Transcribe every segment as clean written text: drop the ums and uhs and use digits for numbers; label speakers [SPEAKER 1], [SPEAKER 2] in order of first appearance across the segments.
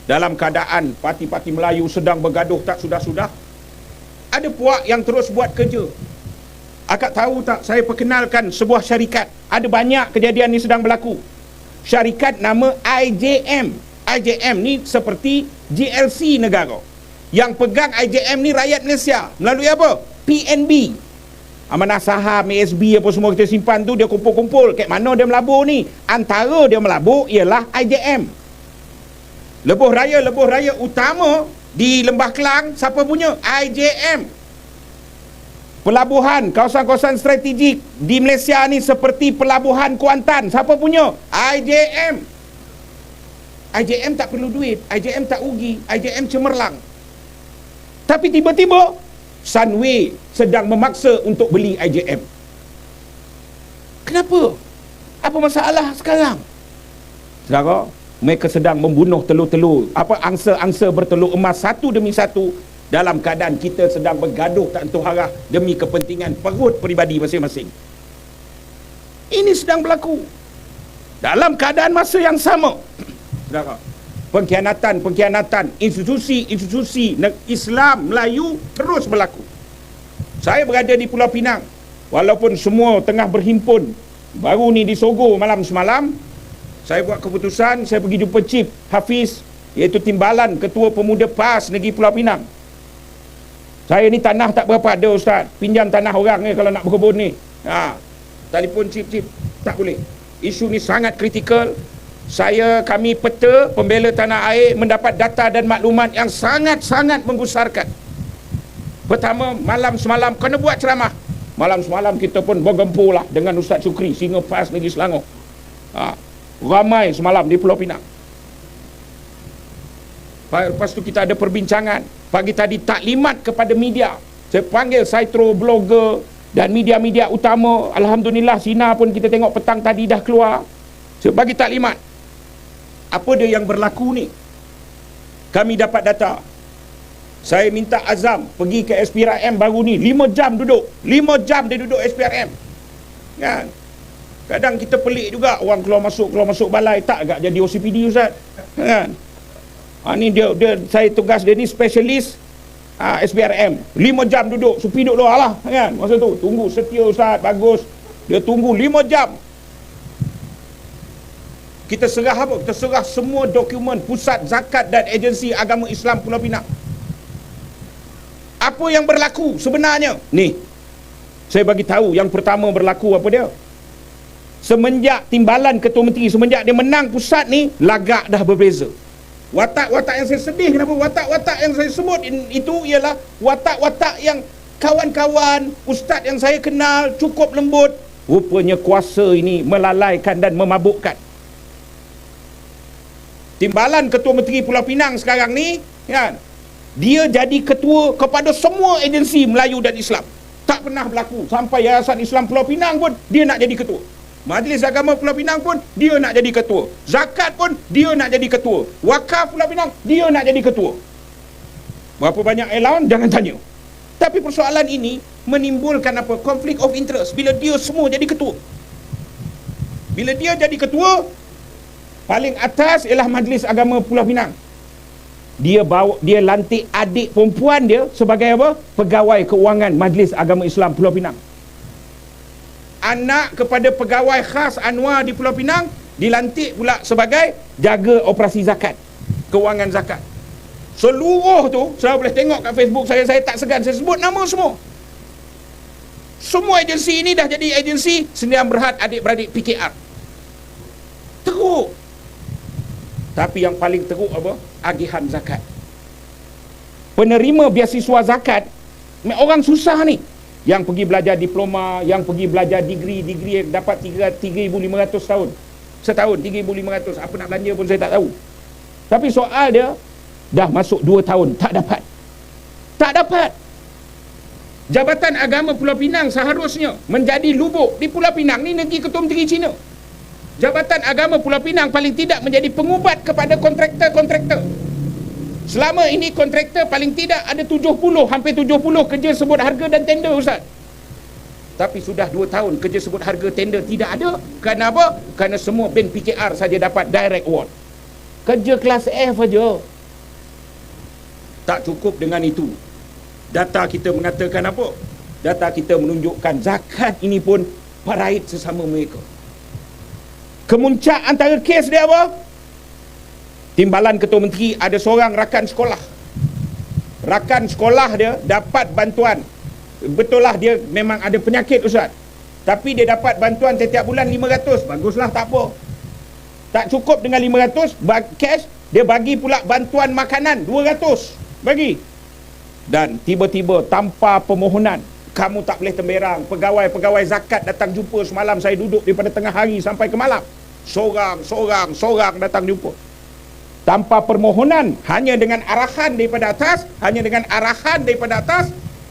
[SPEAKER 1] dalam keadaan parti-parti Melayu sedang bergaduh tak sudah-sudah, ada puak yang terus buat kerja. Akak tahu tak, saya perkenalkan sebuah syarikat. Ada banyak kejadian ni sedang berlaku. Syarikat nama IJM. IJM ni seperti GLC negara. Yang pegang IJM ni rakyat Malaysia. Melalui apa? PNB. Amanah saham, ASB apa semua kita simpan tu, dia kumpul-kumpul. Kat mana dia melabur ni? Antara dia melabur ialah IJM. Lebuh raya utama di Lembah Kelang, siapa punya? IJM. Pelabuhan, kawasan-kawasan strategik di Malaysia ni seperti Pelabuhan Kuantan, siapa punya? IJM. IJM tak perlu duit, IJM tak rugi, IJM cemerlang. Tapi tiba-tiba Sunway sedang memaksa untuk beli IJM. Kenapa? Apa masalah sekarang? Saudara, mereka sedang membunuh telur-telur, angsa-angsa bertelur emas satu demi satu, dalam keadaan kita sedang bergaduh tak tentu arah demi kepentingan perut peribadi masing-masing. Ini sedang berlaku. Dalam keadaan masa yang sama, saudara, pengkhianatan institusi Islam Melayu terus berlaku. Saya berada di Pulau Pinang, walaupun semua tengah berhimpun. Baru ni di Sogo malam semalam, saya buat keputusan, saya pergi jumpa Chief Hafiz, iaitu Timbalan Ketua Pemuda PAS Negeri Pulau Pinang. Saya ni tanah tak berapa ada, Ustaz. Pinjam tanah orang ni kalau nak berkebun ni. Telefon Chief, tak boleh. Isu ni sangat kritikal. Kami peta pembela tanah air mendapat data dan maklumat yang sangat-sangat menggusarkan. Pertama, malam semalam kena buat ceramah. Malam semalam kita pun bergempur lah dengan Ustaz Sukri, Singa PAS Negeri Selangor. Ramai semalam di Pulau Pinang. Lepas tu kita ada perbincangan. Pagi tadi taklimat kepada media. Saya panggil Saitro, blogger dan media-media utama. Alhamdulillah, Sina pun kita tengok petang tadi dah keluar. Saya bagi taklimat. Apa dia yang berlaku ni? Kami dapat data. Saya minta Azam pergi ke SPRM baru ni. 5 jam duduk. 5 jam dia duduk SPRM. Kan? Kadang kita pelik juga, orang keluar masuk balai. Tak agak jadi OCPD, Ustaz? Kan? Ni dia saya tugas dia ni spesialis SPRM. 5 jam duduk, supi duduk lah kan. Masa tu tunggu setia, Ustaz, bagus. Dia tunggu 5 jam. Kita serah apa? Kita serah semua dokumen Pusat Zakat dan Agensi Agama Islam Pulau Pinang. Apa yang berlaku sebenarnya? Ni, saya bagi tahu yang pertama berlaku apa dia? Semenjak Timbalan Ketua Menteri, semenjak dia menang pusat ni, lagak dah berbeza. Watak-watak yang saya sedih, kenapa? Watak-watak yang saya sebut itu ialah watak-watak yang kawan-kawan, ustaz yang saya kenal, cukup lembut. Rupanya kuasa ini melalaikan dan memabukkan. Timbalan Ketua Menteri Pulau Pinang sekarang ni, kan, dia jadi ketua kepada semua agensi Melayu dan Islam. Tak pernah berlaku. Sampai Yayasan Islam Pulau Pinang pun dia nak jadi ketua. Majlis Agama Pulau Pinang pun dia nak jadi ketua. Zakat pun dia nak jadi ketua. Wakaf Pulau Pinang dia nak jadi ketua. Berapa banyak allowance jangan tanya. Tapi persoalan ini menimbulkan apa? Konflik of interest bila dia semua jadi ketua. Bila dia jadi ketua, paling atas ialah Majlis Agama Pulau Pinang. Dia lantik adik perempuan dia sebagai apa? Pegawai keuangan Majlis Agama Islam Pulau Pinang. Anak kepada pegawai khas Anwar di Pulau Pinang dilantik pula sebagai jaga operasi zakat, keuangan zakat. Seluruh tu saya boleh tengok kat Facebook saya tak segan, saya sebut nama semua. Semua agensi ini dah jadi agensi Sdn Bhd adik-beradik PKR. Teruk. Tapi yang paling teruk apa? Agihan zakat. Penerima beasiswa zakat, orang susah ni, yang pergi belajar diploma, yang pergi belajar degree dapat 3,500 setahun 3,500. Apa nak belanja pun saya tak tahu. Tapi soal dia, dah masuk 2 tahun tak dapat. Jabatan Agama Pulau Pinang seharusnya menjadi lubuk di Pulau Pinang ni, negeri Ketua Menteri Cina. Jabatan Agama Pulau Pinang paling tidak menjadi pengubat kepada kontraktor. Selama ini kontraktor paling tidak ada 70, hampir 70 kerja sebut harga dan tender, Ustaz. Tapi sudah 2 tahun kerja sebut harga tender tidak ada. Kerana apa? Kerana semua band PKR saja dapat direct award. Kerja kelas F saja. Tak cukup dengan itu. Data kita mengatakan apa? Data kita menunjukkan zakat ini pun faraid sesama mereka. Kemuncak antara kes dia apa? Timbalan Ketua Menteri ada seorang rakan sekolah. Rakan sekolah dia dapat bantuan. Betul lah dia memang ada penyakit Ustaz. Tapi dia dapat bantuan setiap bulan 500. Baguslah, tak apa. Tak cukup dengan 500 cash, dia bagi pula bantuan makanan 200. Bagi. Dan tiba-tiba tanpa permohonan, kamu tak boleh temberang. Pegawai-pegawai zakat datang jumpa semalam, saya duduk daripada tengah hari sampai ke malam. Seorang datang jumpa. Tanpa permohonan, hanya dengan arahan daripada atas,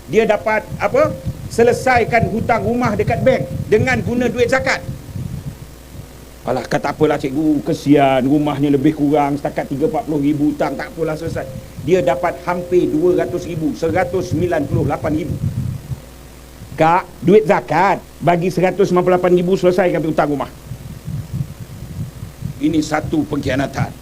[SPEAKER 1] dia dapat apa? Selesaikan hutang rumah dekat bank dengan guna duit zakat. Alah, kata apalah cikgu, kesian, rumahnya lebih kurang setakat 30-40 ribu hutang, tak apalah, selesai. Dia dapat hampir 200 ribu, 198 ribu. Kak, duit zakat bagi 198 ribu selesaikan hutang rumah. Ini satu pengkhianatan.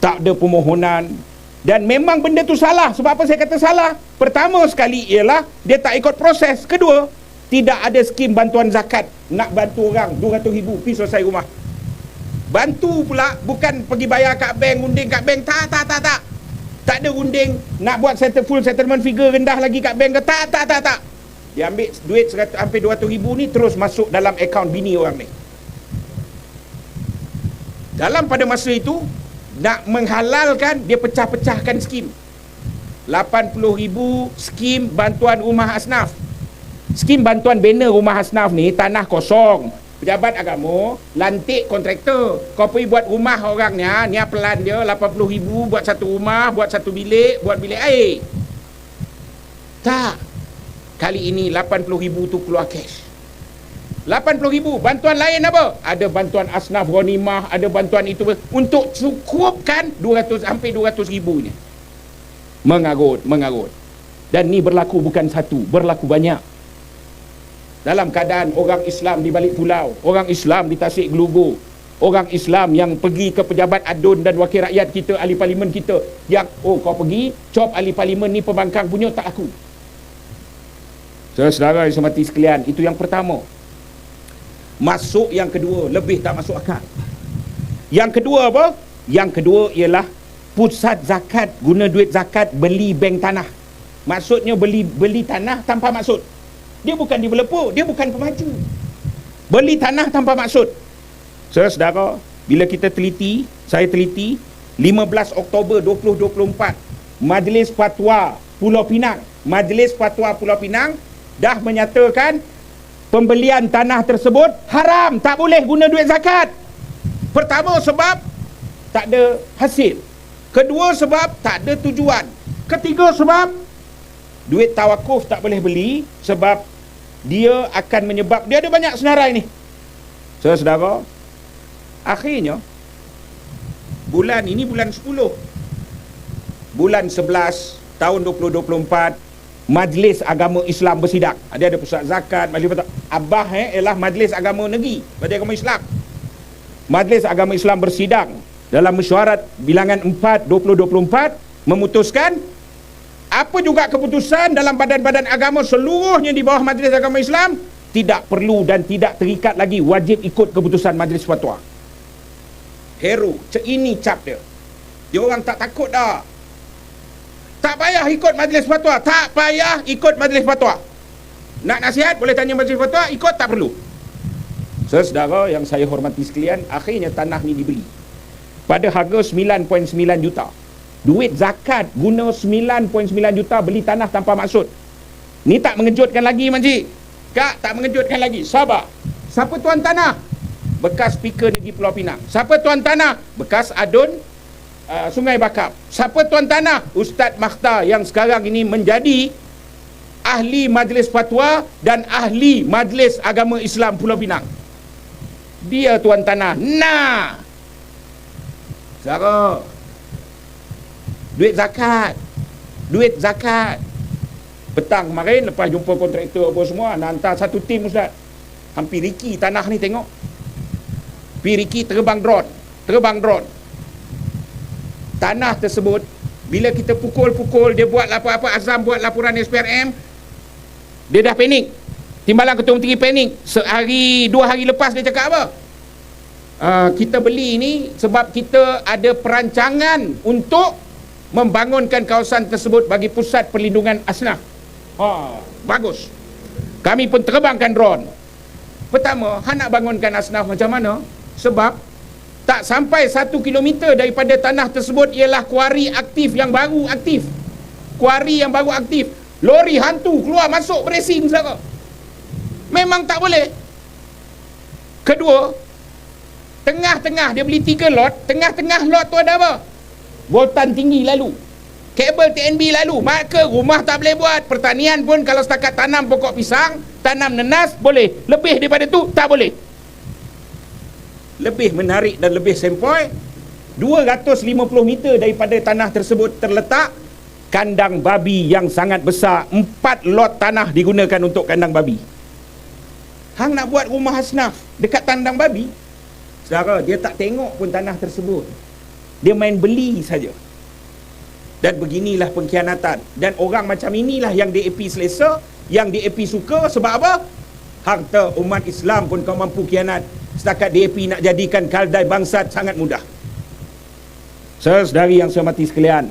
[SPEAKER 1] Tak ada permohonan. Dan memang benda tu salah. Sebab apa saya kata salah? Pertama sekali ialah dia tak ikut proses. Kedua, tidak ada skim bantuan zakat. Nak bantu orang 200 ribu pergi selesai rumah. Bantu pula bukan pergi bayar kat bank, unding kat bank. Tak. Tak ada unding. Nak buat full settlement figure rendah lagi kat bank ke? Tak. Dia ambil duit hampir 200 ribu ni terus masuk dalam akaun bini orang ni. Dalam pada masa itu, nak menghalalkan, dia pecah-pecahkan skim. 80 ribu skim bantuan rumah asnaf. Skim bantuan banner rumah asnaf ni, tanah kosong, pejabat agama lantik kontraktor. Kau pergi buat rumah orangnya, ni pelan dia 80 ribu buat satu rumah, buat satu bilik, buat bilik air. Tak. Kali ini 80 ribu tu keluar cash. 80 ribu. Bantuan lain apa? Ada bantuan asnaf ghanimah, ada bantuan itu untuk cukupkan 200, hampir 200 ribu ni. Mengarut. Dan ni berlaku bukan satu, berlaku banyak. Dalam keadaan orang Islam di balik pulau, orang Islam di Tasik Gelugor, orang Islam yang pergi ke pejabat adun dan wakil rakyat kita, ahli parlimen kita, yang kau pergi cop ahli parlimen ni pembangkang punya, tak aku. Saudara yang semati sekalian, itu yang pertama. Masuk yang kedua, lebih tak masuk akal. Yang kedua apa? Yang kedua ialah pusat zakat guna duit zakat beli bank tanah. Maksudnya beli tanah tanpa maksud. Dia bukan developer, dia bukan pemaju. Beli tanah tanpa maksud. Saudara, bila kita teliti, saya teliti 15 Oktober 2024, Majlis Fatwa Pulau Pinang dah menyatakan pembelian tanah tersebut haram, tak boleh guna duit zakat. Pertama, sebab tak ada hasil. Kedua, sebab tak ada tujuan. Ketiga, sebab duit tawakuf tak boleh beli, sebab dia akan menyebab, dia ada banyak senarai ni. Saudara, akhirnya bulan ini, bulan 10, bulan 11 tahun 2024, Majlis Agama Islam bersidang. Dia ada pusat zakat, majlis Abah ialah Majlis Agama Negeri, Majlis Agama Islam. Majlis Agama Islam bersidang dalam mesyuarat bilangan 4 2024 memutuskan apa juga keputusan dalam badan-badan agama seluruhnya di bawah Majlis Agama Islam tidak perlu dan tidak terikat lagi wajib ikut keputusan Majlis Fatwa. Hero, ini cap dia. Dia orang tak takut dah. Tak payah ikut Majlis Fatwa. Tak payah ikut Majlis Fatwa. Nak nasihat boleh tanya Majlis Fatwa, ikut tak perlu. Saudara yang saya hormati sekalian, akhirnya tanah ni dibeli pada harga 9.9 juta. Duit zakat guna 9.9 juta beli tanah tanpa maksud. Ni tak mengejutkan lagi, Makcik? Kak, tak mengejutkan lagi. Sabar. Siapa tuan tanah? Bekas Speaker Negeri Pulau Pinang. Siapa tuan tanah? Bekas adun Sungai Bakap. Siapa tuan tanah? Ustaz Makhtar yang sekarang ini menjadi ahli Majlis Fatwa dan ahli Majlis Agama Islam Pulau Pinang. Dia tuan tanah. Nah, Sarah, duit zakat. Petang kemarin lepas jumpa kontraktor apa semua, nak hantar satu tim Ustaz. Hampir Riki tanah ni tengok. Riki terbang drone. Tanah tersebut Bila kita pukul-pukul, dia buat apa-apa, Azam buat laporan SPRM, dia dah panik. Timbalan Ketua Menteri panik. Sehari, 2 hari lepas dia cakap apa? Kita beli ni sebab kita ada perancangan untuk membangunkan kawasan tersebut bagi pusat perlindungan asnaf. Bagus. Kami pun terbangkan drone. Pertama, nak bangunkan asnaf macam mana? Sebab tak sampai 1 kilometer daripada tanah tersebut ialah kuari aktif yang baru aktif. Kuari yang baru aktif. Lori hantu keluar masuk berasing saudara. Memang tak boleh. Kedua, tengah-tengah dia beli 3 lot, tengah-tengah lot tu ada apa? Voltan tinggi lalu, kabel TNB lalu, maka rumah tak boleh buat. Pertanian pun kalau setakat tanam pokok pisang, tanam nenas boleh, lebih daripada tu tak boleh. Lebih menarik dan lebih sempoi, 250 meter daripada tanah tersebut terletak kandang babi yang sangat besar. 4 lot tanah digunakan untuk kandang babi. Hang nak buat rumah asnaf dekat kandang babi, saudara, dia tak tengok pun tanah tersebut, dia main beli saja. Dan beginilah pengkhianatan. Dan orang macam inilah yang DAP selesa, yang DAP suka. Sebab apa? Harta umat Islam pun kau mampu khianat. Setakat DAP nak jadikan kaldai bangsat sangat mudah. Saudari yang saya hormati sekalian,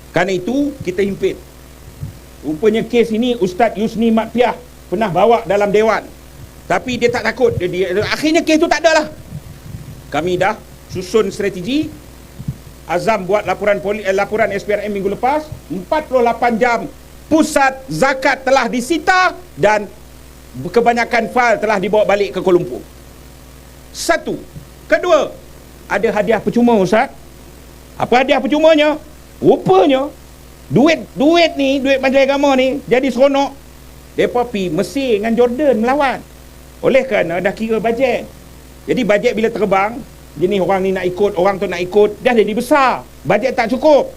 [SPEAKER 1] kerana itu kita himpit. Rupanya kes ini Ustaz Yusni Mat Piah pernah bawa dalam dewan, tapi dia tak takut. Akhirnya kes tu tak ada lah. Kami dah susun strategi. Azam buat laporan SPRM minggu lepas. 48 jam pusat zakat telah disita dan kebanyakan fail telah dibawa balik ke Kuala Lumpur. Satu. Kedua, ada hadiah percuma Ustaz. Apa hadiah percumanya? Rupanya duit ni, duit Majlis Agama ni jadi seronok. Mereka pergi Mesir dengan Jordan melawan. Oleh kerana dah kira bajet. Jadi bajet bila terbang, jenis orang ni nak ikut, orang tu nak ikut, dah jadi besar. Bajet tak cukup.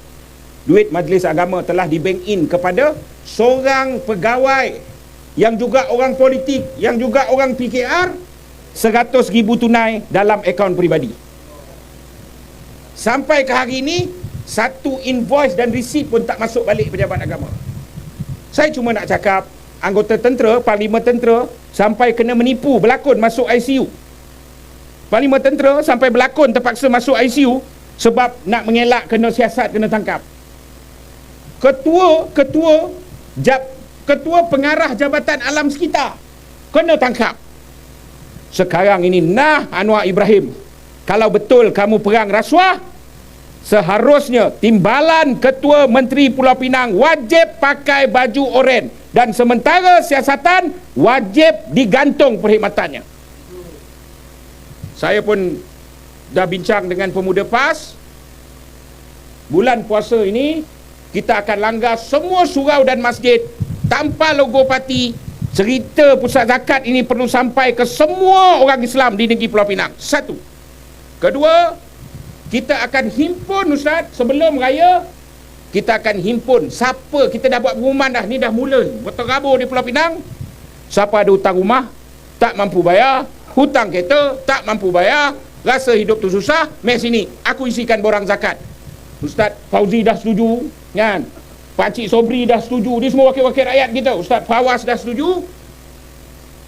[SPEAKER 1] Duit Majlis Agama telah di bank in kepada seorang pegawai yang juga orang politik, yang juga orang PKR, 100,000 tunai dalam akaun peribadi. Sampai ke hari ini, satu invoice dan resit pun tak masuk balik pejabat agama. Saya cuma nak cakap, anggota tentera, Parlimen Tentera sampai kena menipu, berlakon masuk ICU. Parlimen Tentera sampai berlakon terpaksa masuk ICU sebab nak mengelak kena siasat, kena tangkap. Ketua pengarah Jabatan Alam Sekitar kena tangkap. Sekarang ini Anwar Ibrahim, kalau betul kamu perang rasuah, seharusnya timbalan Ketua Menteri Pulau Pinang wajib pakai baju oren, dan sementara siasatan wajib digantung perkhidmatannya. Saya pun dah bincang dengan pemuda PAS. Bulan puasa ini kita akan langgar semua surau dan masjid tanpa logo parti. Cerita pusat zakat ini perlu sampai ke semua orang Islam di negeri Pulau Pinang. Satu. Kedua, kita akan himpun Ustaz sebelum raya. Kita akan himpun siapa, kita dah buat pengumuman dah, ni dah mula berterabur di Pulau Pinang. Siapa ada hutang rumah tak mampu bayar, hutang kereta tak mampu bayar, rasa hidup tu susah, mai sini aku isikan borang zakat. Ustaz Fauzi dah setuju kan, Pakcik Sobri dah setuju, ni semua wakil-wakil rakyat kita, Ustaz Fawaz dah setuju.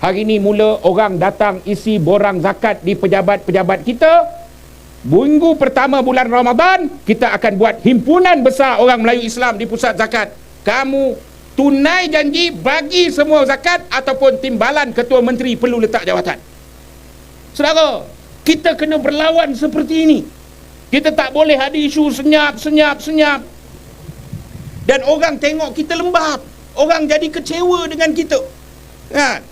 [SPEAKER 1] Hari ni mula orang datang isi borang zakat di pejabat-pejabat kita. Minggu pertama bulan Ramadan kita akan buat himpunan besar orang Melayu Islam di pusat zakat. Kamu tunai janji bagi semua zakat ataupun timbalan Ketua Menteri perlu letak jawatan. Saudara, kita kena berlawan seperti ini. Kita tak boleh ada isu senyap. Dan orang tengok kita lembab, orang jadi kecewa dengan kita. Kan?